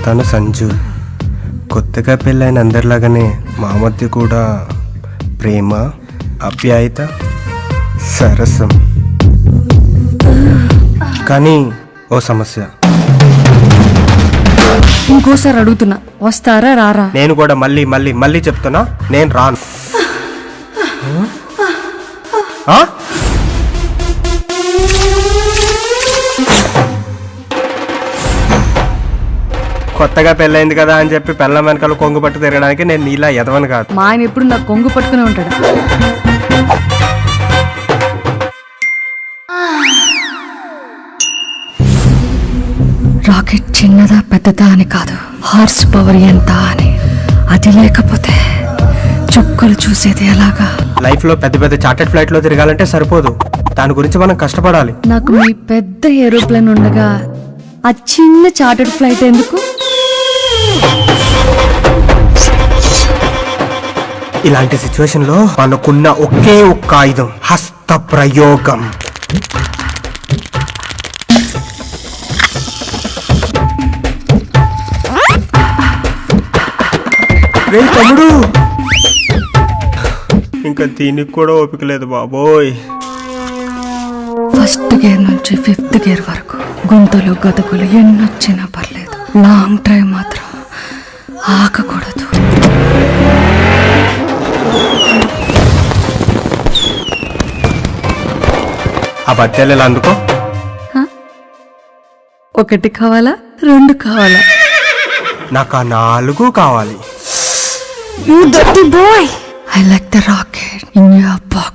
తను సంజు. కొత్తగా పెళ్ళైన అందరిలాగానే మా మధ్య కూడా ప్రేమ, ఆప్యాయత, సరసం. కానీ ఓ సమస్య. ఇంకోసారి అడుగుతున్నా, వస్తారా రారా? నేను కూడా మళ్ళీ మళ్ళీ మళ్ళీ చెప్తున్నా, నేను రాను. ఆ? కొత్తగా పెళ్ళైంది కదా అని చెప్పి పెళ్ళ వెనకాల కొంగు పట్టు తిరగడానికి నేను నీలా ఎదవను కాదు. మా ఆయన ఎప్పుడు నాకు కొంగు పట్టుకునే ఉంటాడు. రాకెట్ చిన్నదా పెద్దదా అని కాదు, హార్స్ పవర్ ఎంత అని. అది లేకపోతే చుక్కలు చూసేది ఎలాగా? లైఫ్ లో పెద్ద పెద్ద చార్టెడ్ ఫ్లైట్ లో తిరగాలంటే సరిపోదు, దాని గురించి మనం కష్టపడాలి. నాకు మీ పెద్ద ఏరోప్లేన్ ఉండగా ఆ చిన్న చార్టర్డ్ ఫ్లైట్ ఎందుకు? ఇలాంటి సిచ్యువేషన్ లో మనకున్న ఒకే ఒక్క ఆయుధం హస్త ప్రయోగం. రే తమ్ముడు, ఇంకా దీనికి కూడా ఓపిక లేదు బాబోయ్. ఫస్ట్ గేర్ నుంచి 5th గేర్ వరకు గుంతలు గతుకులు ఎన్నొచ్చినా పర్లేదు, లాంగ్ డ్రైవ్ మాత్రం ఆగకూడదు. ఆ బత్యాలు ఇలా అందుకో. ఒకటి కావాలా, 2 కావాలా? నాకు ఆ 4 కావాలి. You dirty boy! I like the rocket in your box.